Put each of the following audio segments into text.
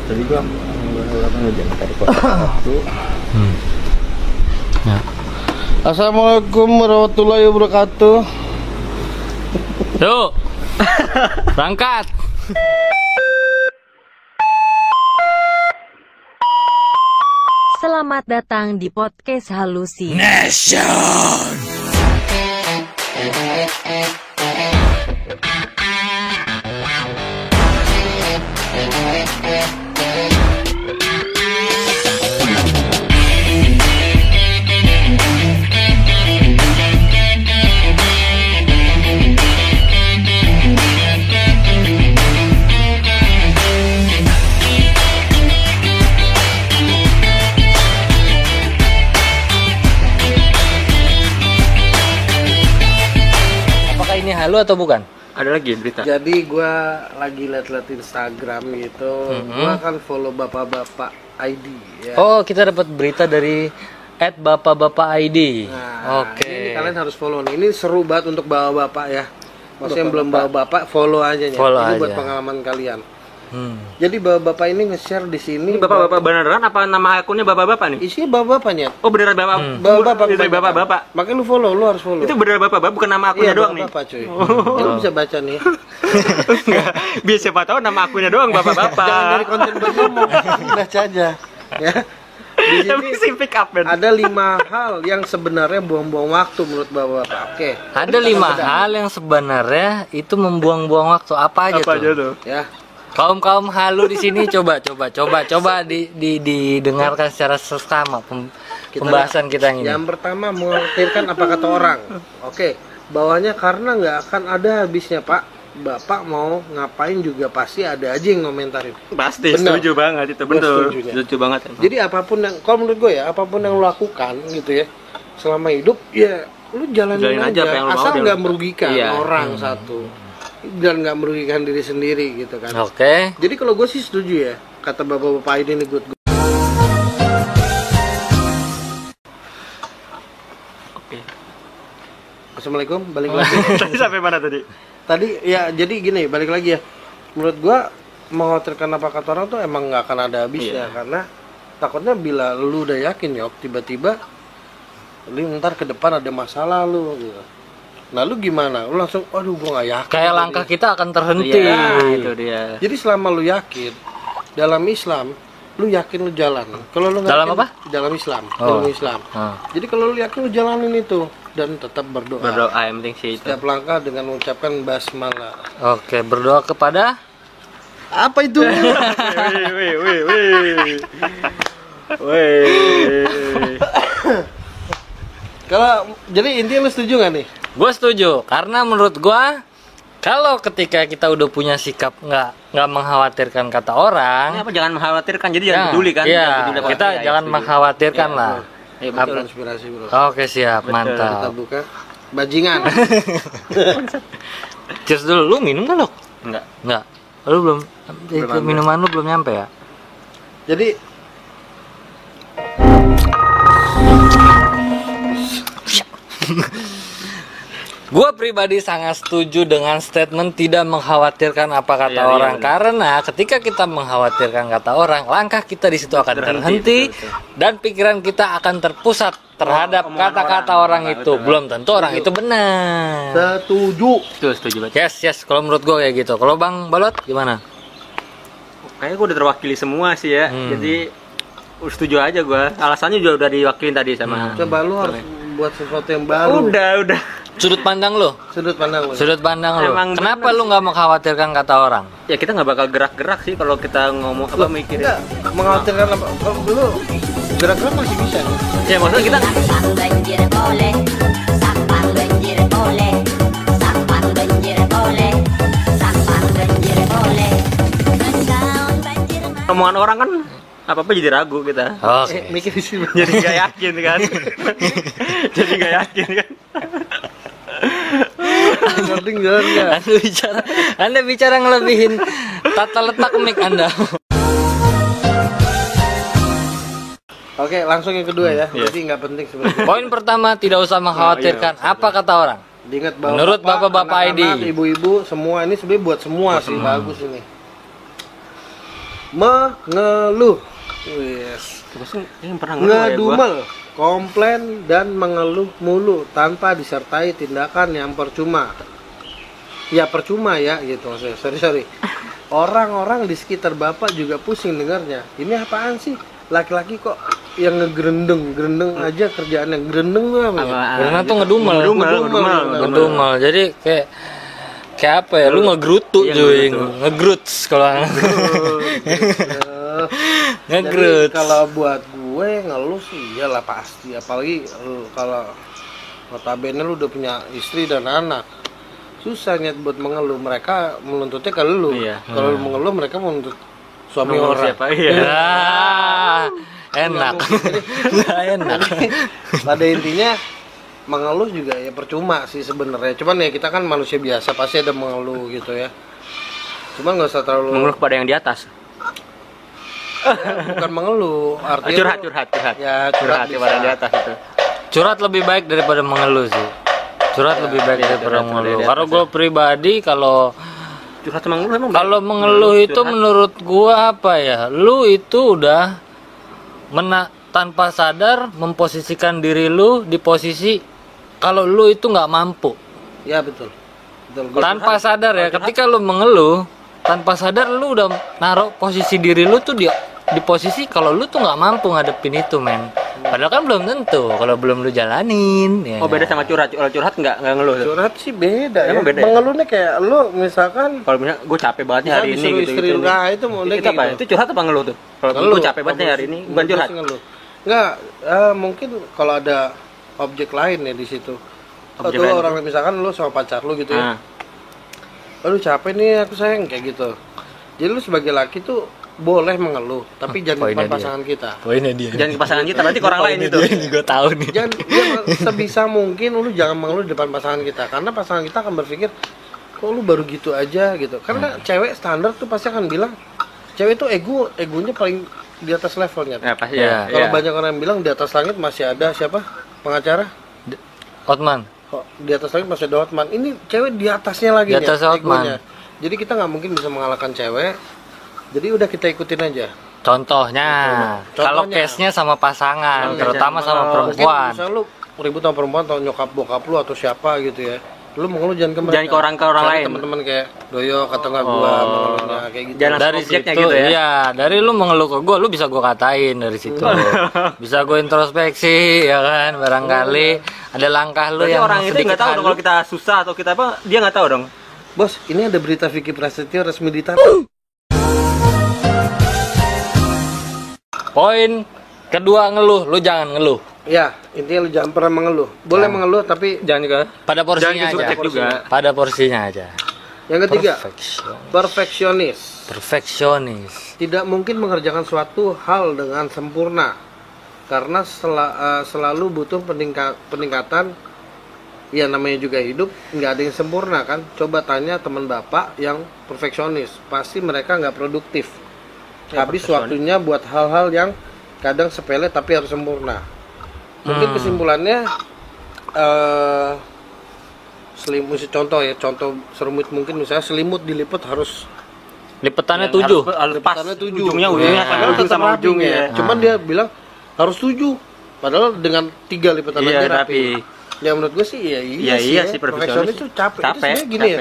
Tadi gua ngejar tadi waktu. Ya. Assalamualaikum warahmatullahi wabarakatuh. Yuk, berangkat. Selamat datang di podcast Halusi Nation. Ini halu atau bukan? Ada lagi berita. Jadi gua lagi liat-liat Instagram gitu. Gua kan follow bapak-bapak ID ya. Oh, kita dapat berita dari @bapak-bapak_id. Nah, Oke. ini kalian harus follow nih. Ini seru banget untuk bawa-bapak ya. Maksudnya yang belum bawa bapak, follow aja ya. Follow ini aja. buat pengalaman kalian. Jadi bapak-bapak ini nge-share di sini. Ini bapak-bapak beneran apa nama akunnya bapak-bapak nih? Isinya bapak-bapaknya. Oh beneran bapak. Bapak-bapak. Itu bapak-bapak. Makanya lu follow, lu harus follow. Itu beneran bapak-bapak bukan nama akunnya doang nih. Bapak cuy. Lu bisa baca nih. Enggak. Biar siapa tahu nama akunnya doang bapak-bapak. Jangan dari konten buat ngomong. Baca aja. Ya. Di Tapi sini si pick up man. ada 5 hal yang sebenarnya buang-buang waktu menurut bapak-bapak. Oke. Ada 5 hal yang sebenarnya itu membuang-buang waktu. Apa aja Apa tuh? aja tuh? Ya. Kaum halu di sini coba didengarkan secara seksama pembahasan kita ini. Yang pertama mengkhawatirkan apa kata orang. Oke. Bawahnya karena nggak akan ada habisnya Pak. Bapak mau ngapain juga pasti ada aja yang ngomentarin. Pasti Bener. setuju banget itu Gua betul. setuju, ya. Setuju banget. emang. Jadi apapun yang, kalau menurut gue ya, apapun yang lo lakukan gitu ya, selama hidup ya lu jalanin Jalanin aja aja, apa yang lu mau, asal dan nggak lu- merugikan Iya. orang satu dan nggak merugikan diri sendiri gitu kan. Oke. Jadi kalau gue sih setuju ya, kata bapak-bapak ini nih good. Oke. Assalamualaikum, balik lagi. Tadi sampai mana tadi? Tadi ya jadi gini, balik lagi ya. Menurut gua mengkhawatirkan apa kata orang tuh emang nggak akan ada habisnya karena takutnya bila lu udah yakin ya tiba-tiba lu ntar ke depan ada masalah lu gitu. Nah lu gimana? Lu langsung aduh gua nggak yakin. Kayak langkah kita akan terhenti. Iya, itu dia. Jadi selama lu yakin dalam Islam lu yakin lu jalan. Kalau lu nggak Dalam yakin, apa? Dalam Islam. Oh. Dalam Islam. Jadi kalau lu yakin lu jalanin itu dan tetap berdoa. Berdoa yang penting sih itu. Setiap langkah dengan mengucapkan basmalah. Oke, berdoa kepada Apa itu? Kalau jadi intinya lu setuju nggak nih? gue setuju karena menurut gue kalau ketika kita udah punya sikap nggak mengkhawatirkan kata Ini orang, apa jangan mengkhawatirkan jadi jangan peduli kan? iya, Jangan peduli apa kita iya, jangan setuju. mengkhawatirkan Iya, lah. Iya Betul, betul. inspirasi bro. Oke siap, Kita mantap. buka bajingan. Cheers dulu, lu minum kan lo? Enggak. Nggak, lu belum, Belum minuman lu belum nyampe ya? Jadi Gue pribadi sangat setuju dengan statement tidak mengkhawatirkan apa kata Iya, orang iya, karena ketika kita mengkhawatirkan kata orang, langkah kita di situ akan terhenti betul. dan pikiran kita akan terpusat terhadap Omongan kata-kata orang. orang, itu. Betul. Belum tentu orang itu benar. setuju. Setuju banget. Yes, kalau menurut gue kayak gitu. Kalau Bang Balot gimana? Kayaknya gue udah terwakili semua sih ya. Jadi setuju aja gue. Alasannya juga udah diwakilin tadi sama. Coba lu harus buat sesuatu yang baru. Udah. Sudut pandang lo? Sudut pandang lu. Sudut pandang lo. Emang Kenapa bener lu nggak mengkhawatirkan kata orang? Ya kita nggak bakal gerak-gerak sih kalau kita ngomong apa mikirin. Enggak, mengkhawatirkan apa? Kalau lu gerak-gerak masih bisa. Ya maksudnya kita Sampang banjir boleh, sampang banjir boleh, sampang banjir boleh, sampang banjir boleh. Mendaun banjir omongan orang kan apa-apa jadi ragu kita. Oke. Mikir di sini. Jadi nggak yakin kan. Jadi nggak yakin kan. Penting jalan nggak? Anda bicara ngelebihin tata letak mic Anda. Oke, langsung yang kedua ya. Jadi nggak penting sebenarnya. Poin pertama, tidak usah mengkhawatirkan apa kata orang. Diingat bahwa Menurut bapak-bapak anak-anak, ID. ibu-ibu semua ini sebenarnya buat semua sih bagus ini. mengeluh. Wes. Terus ini pernah ngeluh ya gua. Ngedumel, komplain dan mengeluh mulu tanpa disertai tindakan yang percuma. Ya percuma ya gitu maksudnya. Sorry. Orang-orang di sekitar Bapak juga pusing dengarnya. Ini apaan sih? Laki-laki kok yang gerendeng aja kerjaan yang gerendeng apa ya? Karena tuh ngedumel. Jadi kayak apa ya? Lu ngegerutu cuy, ngegruts kalau Jadi kalau buat gue ngeluh sih iyalah pasti, apalagi kalau notabene lu udah punya istri dan anak. Susah nyet buat mengeluh, mereka menuntutnya ke lu. Kalau lu mengeluh mereka menuntut suami orang. Siapa? Iya. Enak. Enak. Pada intinya mengeluh juga ya percuma sih sebenarnya. Cuman ya kita kan manusia biasa, pasti ada mengeluh gitu ya. Cuman nggak usah terlalu Mengeluh kepada yang di atas. bukan mengeluh, artinya Curhat. Ya, Curhat bisa. kepada yang di atas itu. Curhat lebih baik daripada mengeluh sih. Curhat lebih baik daripada mengeluh. Karena gue pribadi kalau Curhat sama mengeluh emang Kalau mengeluh itu menurut gua apa ya? Lu itu udah tanpa sadar memposisikan diri lu di posisi kalau lu itu nggak mampu. Ya betul. Tanpa sadar ya, ketika lu mengeluh, tanpa sadar lu udah naruh posisi diri lu tuh di posisi kalau lu tuh nggak mampu ngadepin itu, men. Padahal kan belum tentu kalau belum lu jalanin. Ya. Oh beda sama curhat. Kalau curhat nggak ngeluh. Tuh. Curhat sih beda Emang ya. beda ya? Mengeluhnya kayak lu misalkan Kalau misalnya gue capek banget nih hari ini gitu. istri lu, nah itu mau Itu apa? Itu curhat apa ngeluh tuh? Kalau gue capek banget nih hari ini, bukan curhat. Enggak, mungkin kalau ada objek lain ya di situ. Objek Atau lain orang misalkan lu sama pacar lu gitu ya. Aduh capek nih aku sayang kayak gitu. Jadi lu sebagai laki tuh boleh mengeluh, tapi jangan depan pasangan kita. Poinnya dia. Jangan ke pasangan kita, berarti ke orang lain itu. Ini gue tahu nih. Jangan sebisa mungkin lu jangan mengeluh di depan pasangan kita, karena pasangan kita akan berpikir kok lu baru gitu aja gitu. Karena cewek standar tuh pasti akan bilang cewek tuh egonya paling di atas levelnya. Ya pasti Ya. ya. Kalau banyak orang yang bilang di atas langit masih ada siapa? Pengacara? Otman. Kok di atas langit masih ada Hotman. Ini cewek di atasnya lagi Di atas ya, Hotman. egonya. Jadi kita nggak mungkin bisa mengalahkan cewek. Jadi udah kita ikutin aja. Contohnya, kalau case-nya sama pasangan, terutama sama perempuan. Misalnya lu ribut sama perempuan atau nyokap bokap lu atau siapa gitu ya. Lu mengeluh jangan ke mereka. Jangan ke orang Cari lain. Teman-teman kayak Doyo kata nggak gua mengeluhnya kayak gitu. Jangan Dari objeknya situ, gitu ya. iya, dari lu mengeluh ke gue, lu bisa gue katain dari situ. Bisa gue introspeksi, ya kan, barangkali ada langkah lu Berarti yang orang itu sedikit nggak tahu dong halu. kalau kita susah atau kita apa, dia nggak tahu dong. Bos, ini ada berita Vicky Prasetyo resmi ditangkap. Poin kedua ngeluh, lu jangan ngeluh. Ya, intinya lu jangan pernah mengeluh. Boleh mengeluh tapi Jangan juga. Pada porsinya Jangan aja. disuruh juga. Pada porsinya aja. yang ketiga, Perfection. perfeksionis. Perfeksionis. Tidak mungkin mengerjakan suatu hal dengan sempurna karena selalu butuh peningkatan. Ya namanya juga hidup, nggak ada yang sempurna kan. Coba tanya teman bapak yang perfeksionis, pasti mereka nggak produktif. Habis waktunya buat hal-hal yang kadang sepele tapi harus sempurna. Mungkin kesimpulannya selimut, contoh selimut, mungkin misalnya selimut dilipat harus Lipetannya Yang 7. harus pas. lipatannya 7. Ujungnya Ya, padahal ujung sama rapi ujungnya. ya. Cuman dia bilang harus 7. Padahal dengan 3 lipatan Iya, aja rapi. rapi. Ya menurut gue sih ya Iya sih, perfeksionis itu capek. Itu sebenarnya gini ya.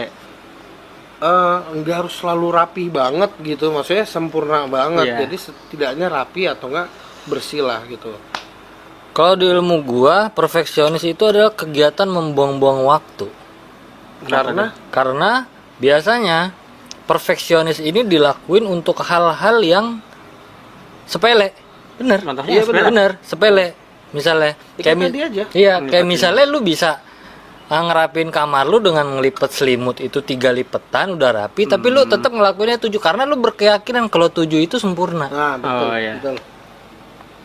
Nggak harus selalu rapi banget gitu, maksudnya sempurna banget. Iya. Jadi setidaknya rapi atau enggak bersih lah gitu. Kalau di ilmu gua, perfeksionis itu adalah kegiatan membuang-buang waktu. Karena biasanya perfeksionis ini dilakuin untuk hal-hal yang sepele. Bener. Contohnya Iya sepele. bener, sepele. Misalnya Ya, tadi aja. Iya, kayak misalnya lu bisa ngerapin kamar lu dengan ngelipet selimut itu 3 lipetan udah rapi, tapi lu tetap ngelakuinnya 7 karena lu berkeyakinan kalau 7 itu sempurna. Nah, betul. Oh, iya. Betul.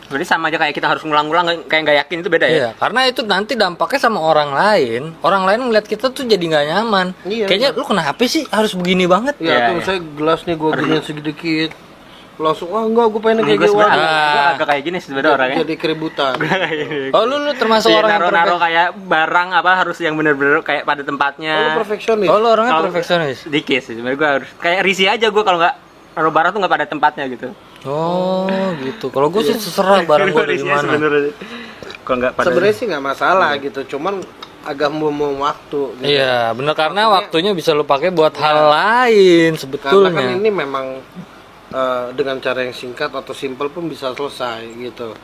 Berarti sama aja kayak kita harus ngulang-ngulang, kayak nggak yakin, itu beda ya? Iya, karena itu nanti dampaknya sama orang lain. Orang lain ngeliat kita tuh jadi nggak nyaman. Iya, Kayaknya lu kenapa sih harus begini banget? Ya, Iya, tuh iya. saya gelasnya gue giniin sedikit. Langsung, enggak, gue pengen kayak Gue gitu. sebenarnya Ah. agak, agak kayak gini sebenarnya orangnya. Jadi keributan. Oh, lu termasuk Iya, orang yang naruh kayak barang apa harus yang bener-bener kayak pada tempatnya. Oh, lu perfeksionis. Oh, lu orangnya Kalau- perfeksionis. Dikit sih sebenarnya, gue harus kayak risih aja gue kalau nggak Kalau barang tuh nggak pada tempatnya gitu. Oh, gitu. Kalau gue sih terserah barang gue dari mana. Kalau nggak pada. Sebenarnya sih nggak masalah gitu, cuman agak membuang waktu. Gitu. Iya, bener karena waktunya bisa lu pakai buat hal lain Karena sebetulnya. kan ini memang dengan cara yang singkat atau simpel pun bisa selesai gitu.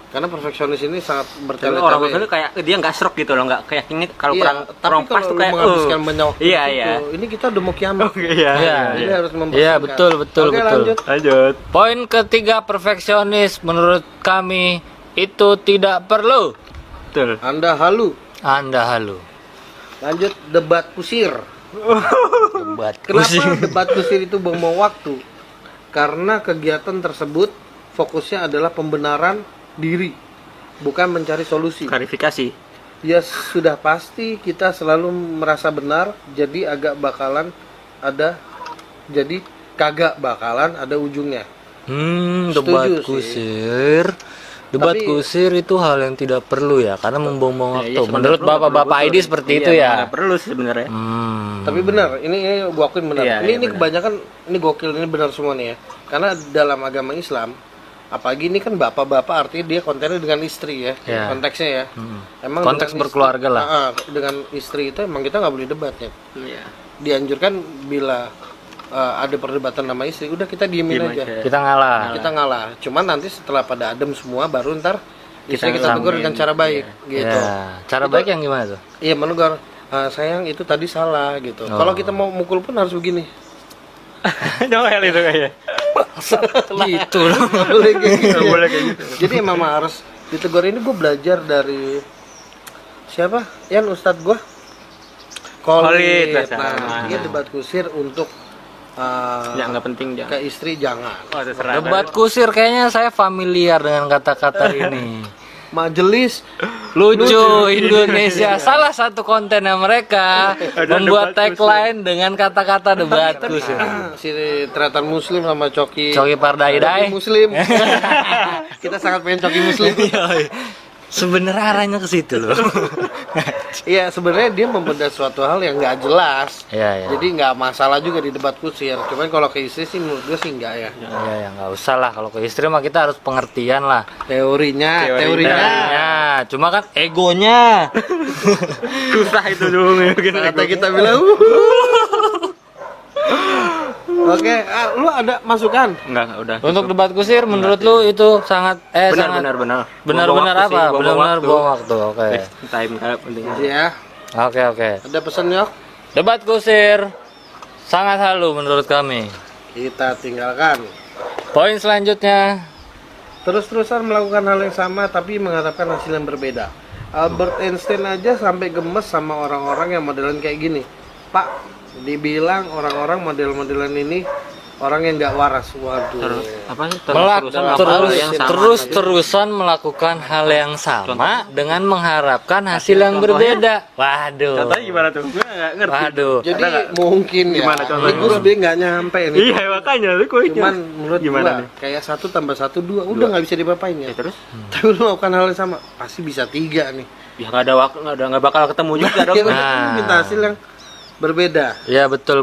Karena perfeksionis ini sangat Tapi bertele-tele. orang biasanya kayak dia nggak serok gitu loh, nggak kayak ini kalau Iya, kurang tapi kurang pas kalau tuh lu kayak menghabiskan banyak waktu iya di iya. situ, ini kita udah mau kiamat. Iya. Iya. Jadi harus Iya, mempersingkat. betul. Oke, lanjut. Lanjut. Poin ketiga, perfeksionis menurut kami itu tidak perlu. Betul. Anda halu. Anda halu. Lanjut debat kusir. Debat Kenapa kusir. debat kusir itu buang waktu? Karena kegiatan tersebut fokusnya adalah pembenaran diri, bukan mencari solusi. Klarifikasi. Ya sudah pasti kita selalu merasa benar, jadi kagak bakalan ada ujungnya. Debat Setuju sih. kusir. Debat Tapi- kusir itu hal yang tidak perlu ya, karena membuang-buang waktu. Iya, sebenarnya Menurut perlu, nggak bapak-bapak perlu, ID betul. seperti Iya, itu ya. nggak perlu sih sebenarnya. Tapi benar, ini gua akuin benar. Iya, ini iya, benar. kebanyakan ini gokil, ini benar semua nih ya. Karena dalam agama Islam, apalagi ini kan bapak-bapak artinya dia kontennya dengan istri ya, Iya. konteksnya ya. Emang Konteks dengan berkeluarga lah. dengan istri itu emang kita nggak boleh debat ya. Iya. Dianjurkan bila ada perdebatan sama istri, udah kita diemin Diem aja. aja. Kita ngalah. Kita ngalah. Cuman nanti setelah pada adem semua, baru ntar istri kita Kita tegur samain. dengan cara baik, gitu. Ya, cara baik yang gimana tuh? Iya menegur, sayang itu tadi salah gitu. Oh. Kalau kita mau mukul pun harus begini. Noel itu kayaknya. Gitu loh. Nggak boleh kayak gitu. Nggak boleh kayak gitu. Jadi emang harus ditegur. Ini gue belajar dari siapa? Yan Ustadz gue. Khalid, Nah, dia debat kusir untuk Ya nggak penting jangan. ke istri jangan. Oh, terserah. Debat kusir kayaknya saya familiar dengan kata-kata ini. Majelis Lucu Indonesia, salah satu kontennya mereka membuat debat tagline dengan kata-kata debat kusir. si Tretan Muslim sama Coki. Coki Pardai-dai. Coki Muslim. Kita sangat pengen Coki Muslim. Sebenarnya arahnya ke situ loh. Iya sebenarnya dia membedah suatu hal yang nggak jelas. Iya, iya. Jadi nggak masalah juga di debat kusir. Cuman kalau ke istri sih menurut gue sih nggak ya. Ya, ya nggak usah lah, kalau ke istri mah kita harus pengertian lah. Teorinya. Ya, cuma kan egonya. Susah itu dong. Kata kita bilang. Oke, lu ada masukan? Enggak, udah. Untuk debat kusir menurut lu itu sangat sangat benar. benar-benar Buang waktu apa? sih, Benar-benar waktu. buang waktu. Oke. Time kayak penting. Iya. Oke. Ada pesan yok? Debat kusir sangat halu menurut kami. Kita tinggalkan. Poin selanjutnya, Terus-terusan melakukan hal yang sama tapi mengharapkan hasil yang berbeda. Albert Einstein aja sampai gemes sama orang-orang yang modelan kayak gini. Pak, dibilang orang-orang model-modelan ini orang yang nggak waras. Waduh. Apa sih? terus-terusan melakukan hal yang sama dengan mengharapkan hasil yang berbeda. Waduh. Contohnya gimana tuh? Gue nggak ngerti. Waduh. Jadi mungkin ya. Gimana contohnya? Ini Gus B nggak nyampe nih. Iya makanya lu kok Cuman menurut gimana gua nih? kayak 1 tambah 1 2 udah nggak bisa dipapain ya. Ya, terus? Tapi lu melakukan hal yang sama pasti bisa 3 nih. Ya nggak ada waktu, nggak bakal ketemu juga dong. Kita Nah. minta hasil yang berbeda. Ya betul.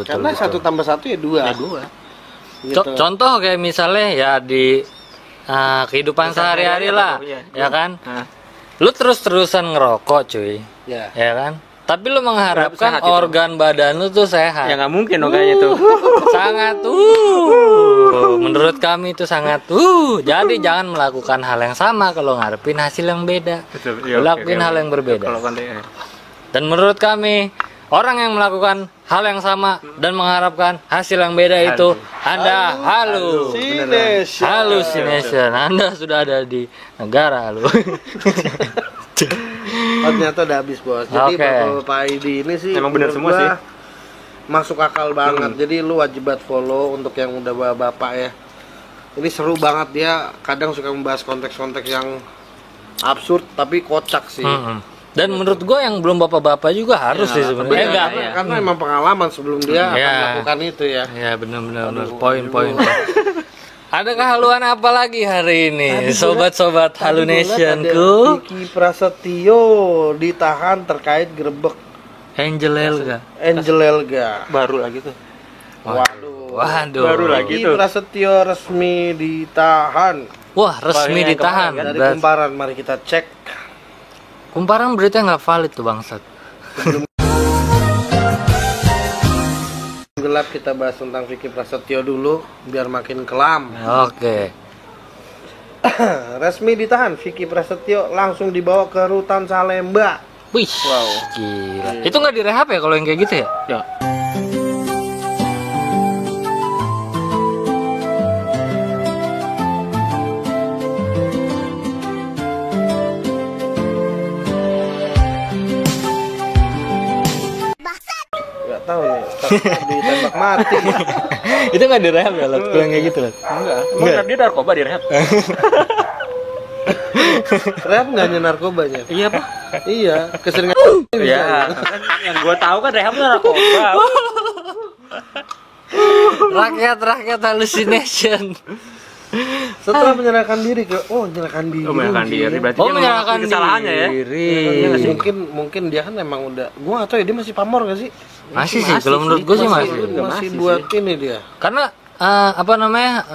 Karena 1 tambah 1 ya 2. Ya dua. Gitu. Contoh kayak misalnya ya di kehidupan sehari-hari lah, Iya. ya kan? Nah, Lu terus-terusan ngerokok, cuy, Ya. ya kan? Tapi lu mengharapkan Sehat itu. organ badan lu tuh sehat. ya nggak mungkin dong kayaknya tuh. Sangat menurut kami itu sangat jadi jangan melakukan hal yang sama kalau ngarepin hasil yang beda. Betul. Iya, Lakuin oke. hal yang berbeda. Kalau kontennya. Dan menurut kami orang yang melakukan hal yang sama dan mengharapkan hasil yang beda itu Anda halu. Halusination. Anda sudah ada di negara halu. Oh, ternyata udah habis bos. Jadi Oke. Bapak ID ini sih Emang bener menurut semua sih. gua masuk akal banget. Jadi lu wajib banget follow untuk yang udah bapak ya. Ini seru banget, dia kadang suka membahas konteks-konteks yang absurd tapi kocak sih. Dan menurut gue yang belum bapak-bapak juga harus sih sebenarnya. Iya, Enggak. karena emang pengalaman sebelum dia akan Ya. melakukan itu ya. Ya benar. Poin. Ada kehaluan apa lagi hari ini, sobat-sobat Tadi gua lihat Halunationku? ada Diki Prasetyo ditahan terkait gerbek Angel Elga. Angel Elga. Baru lagi tuh. Waduh. Baru lagi Vicky tuh. Prasetyo resmi ditahan. Wah, resmi Yang ditahan. kemarin kan Dari Berarti- Kumparan, mari kita cek. Kumparan beritanya nggak valid tuh bangsat. Gelap kita bahas tentang Vicky Prasetyo dulu biar makin kelam. Oke. Resmi ditahan, Vicky Prasetyo langsung dibawa ke rutan Salemba. Wih, gila. Itu nggak direhab ya kalau yang kayak gitu ya? Ya. Gak tahu nih, takutnya ditembak mati. Itu nggak direhab ya kalau yang kayak gitu loh. Enggak. Emang dia narkoba di rehab. Rehab nggak hanya narkobanya. Iya, Pak. Iya, keseringan. Iya. Kan yang gua tahu kan rehab narkoba. Rakyat hallucination. Setelah menyerahkan diri ke menyerahkan diri. Menyerahkan diri berarti Oh, dia menyalahkan mengakui kesalahannya ya. diri. Iya nggak sih? Mungkin dia kan emang udah, gua nggak tahu ya dia masih pamor gak sih? Masih sih, kalau menurut gue sih masih. Udah Masih masih buat sih. ini dia. Karena apa namanya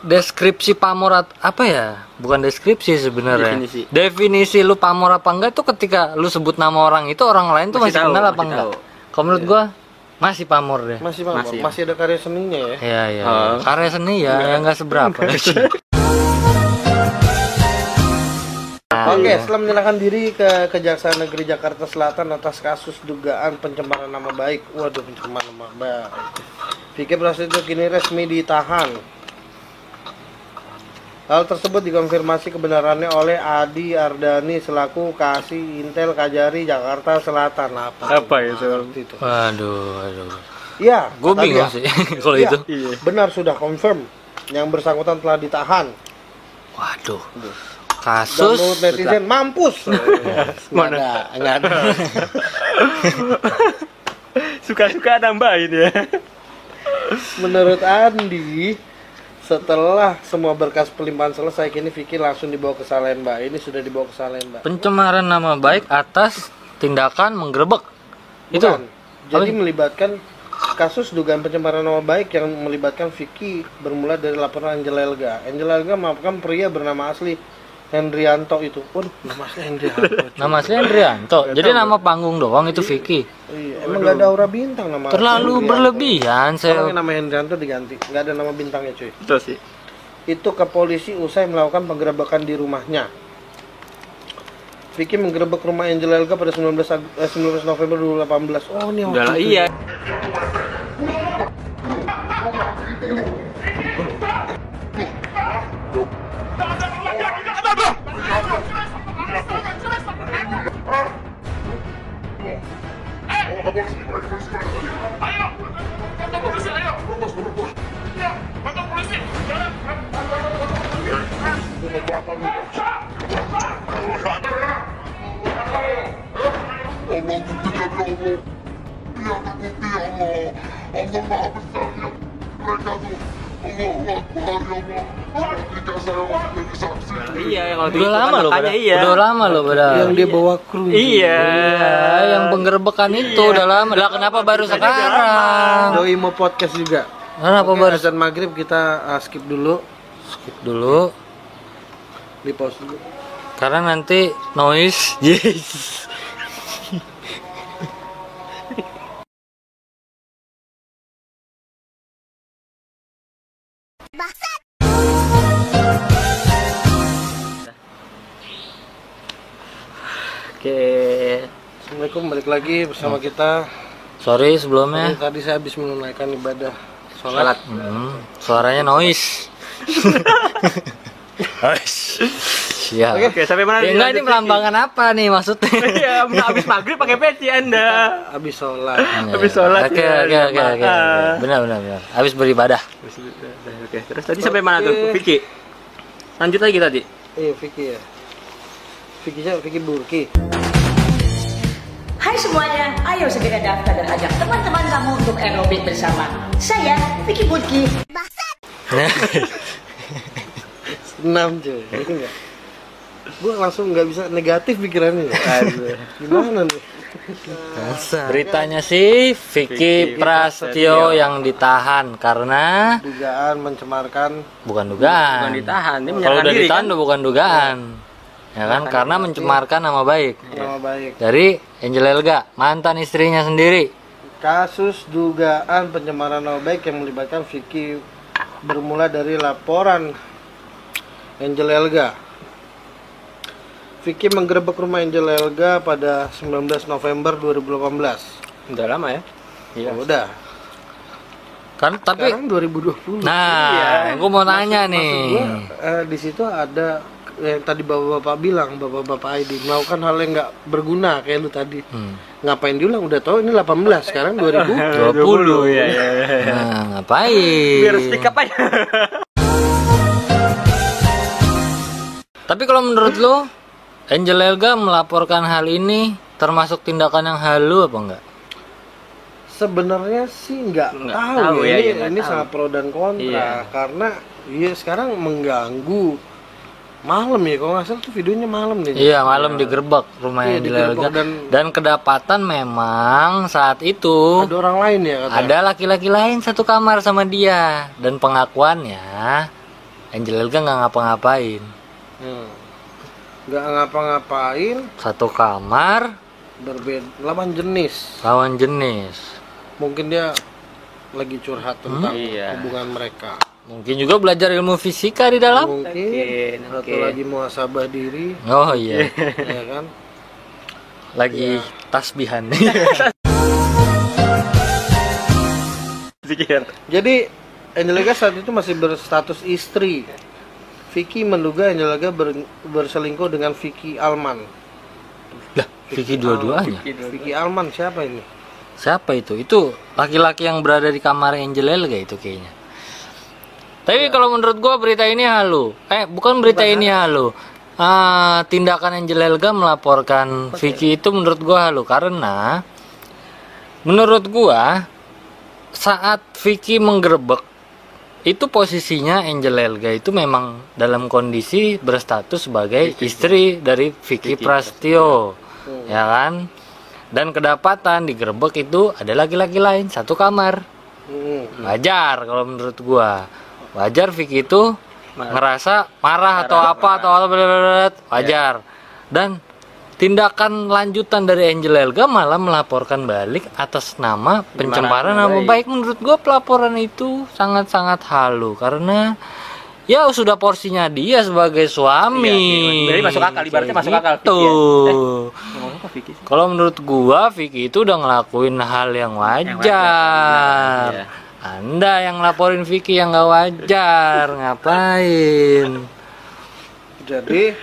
deskripsi pamor apa ya? Bukan deskripsi sebenarnya. Definisi. Definisi lu pamor apa enggak tuh ketika lu sebut nama orang itu orang lain tuh Masih masih tahu, kenal apa masih enggak? tahu. Kalau menurut gua masih pamor deh. Masih pamor, Masih. masih ada karya seninya ya. Iya iya. Oh. Karya seni ya yang enggak seberapa. Oke, setelah menyerahkan diri ke Kejaksaan Negeri Jakarta Selatan atas kasus dugaan pencemaran nama baik. Waduh, pencemaran nama baik. Vicky Prasetyo kini resmi ditahan. Hal tersebut dikonfirmasi kebenarannya oleh Adi Ardani selaku Kasih Intel Kajari Jakarta Selatan. Apa itu? Itu. Waduh. Iya, Gue kata bingung dia. sih kalau Iya, itu. benar sudah confirm. Yang bersangkutan telah ditahan. Waduh. Dan Kasus menurut netizen mampus. Mana? Nggak ada. Suka-suka nambahin ya. Menurut Andi, setelah semua berkas pelimpahan selesai, kini Vicky langsung dibawa ke Salemba. Ini sudah dibawa ke Salemba. pencemaran nama baik atas tindakan menggerebek. Itu. Bukan. Jadi melibatkan kasus dugaan pencemaran nama baik yang melibatkan Vicky bermula dari laporan Angela Elga. Angela Elga melaporkan pria bernama asli Hendrianto itu. Waduh, nama asli Hendrianto. Nama asli Hendrianto. Jadi nama panggung doang itu Vicky. Iya, emang nggak ada aura bintang nama. Terlalu Hendrianto. berlebihan Orang saya. yang nama Hendrianto diganti, nggak ada nama bintangnya cuy. Betul sih. Itu ke polisi usai melakukan penggerebekan di rumahnya. Vicky menggerebek rumah Angela Elga pada 19 November 2018. Oh, ini Udah lah, waktu itu. iya. Allah bukti dari Allah. Dia terbukti ya Allah. Allah maha besar ya. Mereka tuh Allahu Akbar ya Allah. Jika saya menjadi saksi. Iya, yang waktu Udah itu lama kan loh, makanya padahal. iya. Udah lama loh padahal. Yang dia bawa kru. Iya. Iya, yang penggerebekan itu udah lama. Lah kenapa baru sekarang? Doi mau podcast juga. Kenapa Oke, baru azan maghrib kita skip dulu, dulu? di pause dulu. Karena nanti noise. Yes. Oke. Assalamualaikum, balik lagi bersama kita. Sorry sebelumnya. Tadi saya habis menunaikan ibadah Salat. Suaranya noise. Siap. Oke, sampai mana? Ya, enggak, ini melambangkan apa nih maksudnya? Iya, habis maghrib pakai peci Anda. habis sholat. Habis sholat, Oke, ya, oke. jamaah. Benar. Habis beribadah. Oke, terus tadi sampai mana tuh, Vicky? Lanjut lagi tadi. Vicky ya. Vicky siapa? Vicky Burki. Hai semuanya, ayo segera daftar dan ajak teman-teman kamu untuk aerobik bersama saya, Vicky Burki. 6 cuy. Itu enggak. Gue langsung nggak bisa negatif pikirannya. Gimana nih? Beritanya sih Vicky Prasetyo yang ditahan karena Dugaan mencemarkan. bukan dugaan. Bukan ditahan, dia Kalau menyerahkan udah diri ditahan kan. udah bukan dugaan. Ya kan? Karena mencemarkan nama baik Nama baik. dari Angel Elga, mantan istrinya sendiri. Kasus dugaan pencemaran nama baik yang melibatkan Vicky bermula dari laporan Angel Elga. Vicky menggerebek rumah Angel Elga pada 19 November 2018. Udah lama ya. Iya. Oh, udah. Kan tapi Sekarang 2020. nah, gue mau nanya nih. Maksud gua, di situ ada yang tadi bapak-bapak bilang, bapak-bapak ID melakukan hal yang nggak berguna kayak lu tadi. Ngapain diulang? Udah tahu ini 18, sekarang 2020. 20. ya. Nah, ngapain? Biar speak up aja. Tapi kalau menurut lo, Angel Elga melaporkan hal ini termasuk tindakan yang halu apa enggak? Sebenarnya sih nggak Nggak tahu tahu ya, ya, iya, nggak ini tahu. sangat pro dan kontra Iya. karena ya sekarang mengganggu malam ya, kalau nggak salah tuh videonya malam deh. Iya, malam digerebek rumahnya Iya, Angel digerebek Elga dan kedapatan memang saat itu Ada orang lain ya katanya. ada laki-laki lain satu kamar sama dia dan pengakuannya Angel Elga nggak ngapa-ngapain. Nggak ngapa-ngapain, Satu kamar berbeda lawan jenis. lawan jenis. Mungkin dia lagi curhat tentang Iya. hubungan mereka. Mungkin juga belajar ilmu fisika di dalam. Mungkin satu Mungkin. lagi muhasabah diri, Oh iya, ya kan? lagi tasbihan. Zikir. Jadi Angel Elga saat itu masih berstatus istri. Vicky menduga Angel Elga berselingkuh dengan Vicky Alman. Lah, Vicky dua-duanya. Vicky Alman siapa ini? Siapa itu? Itu laki-laki yang berada di kamar Angel Elga itu kayaknya. Tapi kalau menurut gua berita ini halu. Bukan berita ini halu. Tindakan Angel Elga melaporkan Vicky itu menurut gua halu karena menurut gua saat Vicky menggerebek itu posisinya Angel Elga itu memang dalam kondisi berstatus sebagai istri dari Vicky Prasetyo, ya kan? Dan kedapatan digerebek itu ada laki-laki lain satu kamar. Wajar kalau menurut gua. Wajar Vicky itu ngerasa marah atau apa atau wajar. Dan tindakan lanjutan dari Angel Elga malah melaporkan balik atas nama pencemaran nama baik. Menurut gua pelaporan itu sangat-sangat halu karena ya sudah porsinya dia sebagai suami. Iya, berarti masuk akal, ibaratnya masuk akal, Vicky Gitu. ya. Ngomong apa Vicky sih? Kalau menurut gua Vicky itu udah ngelakuin hal yang wajar. Iya. Anda yang laporin Vicky yang nggak wajar, ngapain? Jadi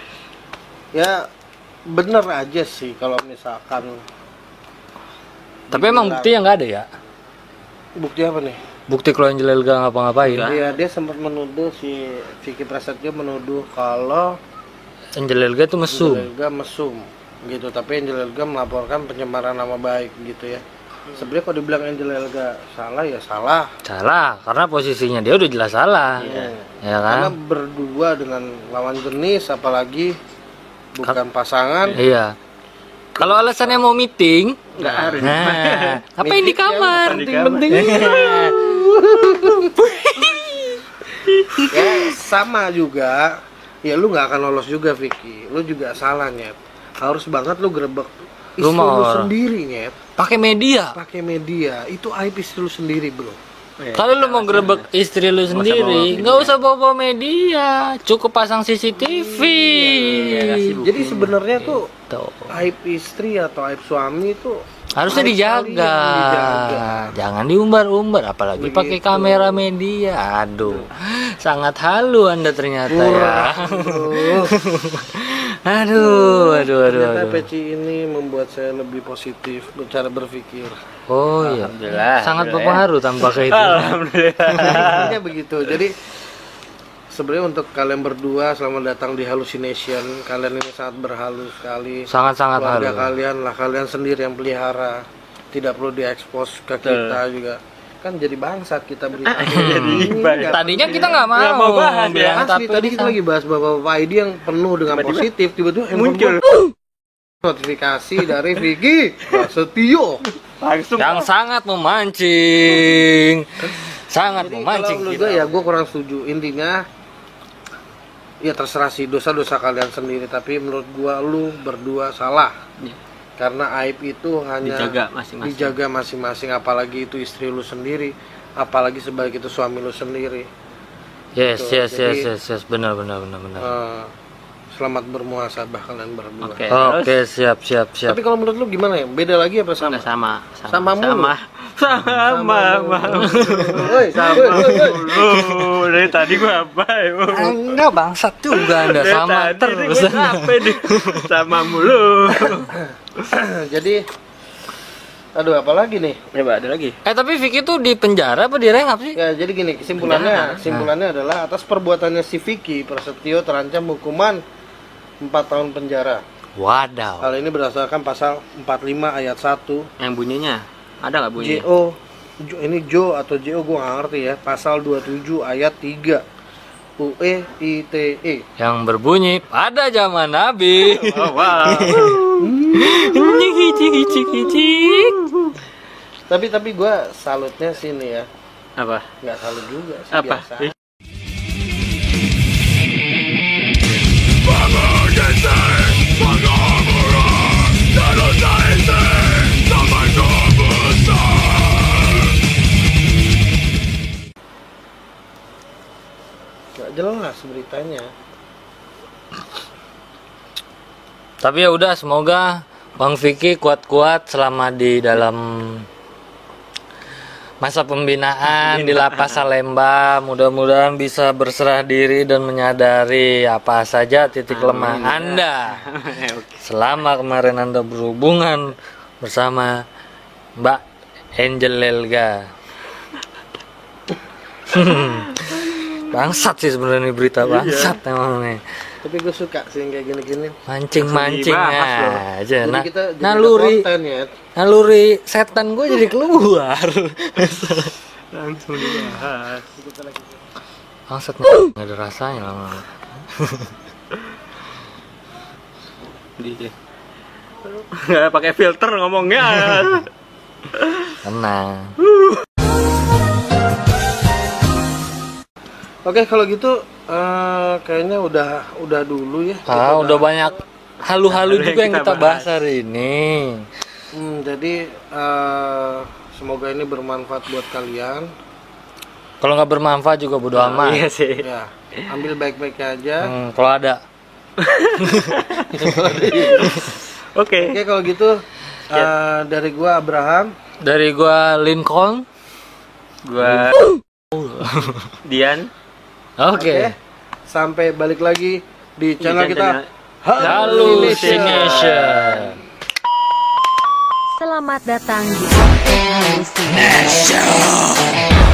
ya bener aja sih kalau misalkan. Tapi emang bukti yang nggak ada ya? Bukti apa nih? Bukti kalau Angel Elga ngapa-ngapain? Dia sempat menuduh, si Vicky Prasetyo menuduh kalau Angel Elga itu mesum. Angel Elga mesum gitu, tapi Angel Elga melaporkan pencemaran nama baik gitu ya. Sebenarnya kalau dibilang Angel Elga salah ya salah. Salah, karena posisinya dia udah jelas salah. Ya Karena kan? berdua dengan lawan jenis, apalagi bukan pasangan. Iya. Kalau alasannya mau meeting, Nggak harus. nah, ngapain di Meeting kamar? yang penting-penting. Ya sama juga. Ya lu nggak akan lolos juga Vicky. Lu juga salah nyet. Harus banget lu gerebek istri Rumah lu orang. sendiri nyet. Pakai media. Pakai media. Itu aib istri lu sendiri bro. Kalau lu mau gerebek istri lu sendiri, nggak usah bawa media, cukup pasang CCTV. Jadi sebenarnya tuh Tuh. aib istri atau aib suami itu Harusnya aib dijaga. kalian dijaga. Jangan diumbar-umbar, apalagi pakai kamera media. Aduh, sangat halu Anda ternyata ya. Aduh, Ternyata peci ini membuat saya lebih positif cara berpikir. Oh iya, Alhamdulillah. sangat Alhamdulillah. berpengaruh tampaknya itu. Alhamdulillah. Intinya begitu. Jadi sebenarnya untuk kalian berdua selamat datang di Hallucination. Kalian ini sangat berhalu sekali. Sangat-sangat Keluarga halu. kalian lah, kalian sendiri yang pelihara. Tidak perlu diekspos ke kita juga. Kan jadi bangsat kita berita. Tadinya kita nggak mau, Nggak mau bahas ya. bilang, Asli, tadi kita lagi bahas bapak-bapak ID yang penuh dengan Tiba-tiba positif, tiba-tiba muncul. Notifikasi dari Vicky Prasetyo. Langsung yang sangat memancing. Sangat Jadi memancing kalau menurut kita. gue ya gue kurang setuju. Intinya ya terserah sih dosa-dosa kalian sendiri, tapi menurut gue lu berdua salah. Iya. Karena aib itu hanya Dijaga masing-masing. dijaga masing-masing, apalagi itu istri lu sendiri, apalagi sebaik itu suami lu sendiri. Yes, Betul. yes, Jadi- yes. Benar. Selamat bermuhasabah kalian berdua. Oke. Oke, siap. Tapi kalau menurut lu gimana ya? Beda lagi apa sama? Enggak sama. Sama mulu. Sama. Woi, woi, woi. Dari tadi gua apa ya? Enggak bangsat juga Anda Dari sama tadi terus. gua capek nih. Sama mulu. Jadi aduh apalagi nih? Coba ada lagi. Tapi Vicky tuh di penjara apa di rehab sih? Ya jadi gini, kesimpulannya adalah atas perbuatannya si Vicky Prasetyo terancam hukuman 4 tahun penjara. Wadaw. Hal ini berdasarkan pasal 45 ayat 1 Yang bunyinya ada nggak bunyinya? ini Jo atau JO gue nggak ngerti ya, pasal 27 ayat 3 UE ITE. Yang berbunyi pada zaman Nabi. Oh, wow. Cik. Tapi gue salutnya sini ya, Apa? nggak salut juga sih, Apa? biasa. Nggak jelas beritanya. Tapi ya udah, semoga Bang Vicky kuat-kuat selama di dalam masa pembinaan di lapas Salemba. Mudah-mudahan bisa berserah diri dan menyadari apa saja titik lemah Anda Oke. selama kemarin Anda berhubungan bersama Mbak Angel Lelga. Bangsat sih sebenarnya ini berita bangsat emang nih. Tapi gue suka sih yang kayak gini-gini. Mancing-mancing Dibahas loh. aja. Jadi Nah, kita jadi ada naluri konten ya. naluri setan gue jadi keluar. Langsung dibahas. Bangsat nih, nggak ada rasanya lama. Nggak pakai filter ngomongnya. Tenang. Oke, kalau gitu kayaknya udah dulu ya. Udah banyak halu-halu Ada juga yang yang kita kita bahas hari ini. Jadi semoga ini bermanfaat buat kalian. Kalau nggak bermanfaat juga bodo amat. Iya sih. Ya, ambil baik-baiknya aja. Kalau ada. Oke. Oke, kalau gitu dari gua Abraham. Dari gua Lincoln. Gua Dian. Oke. Sampai balik lagi di channel kita Hallucination. Selamat datang di podcast Halusi.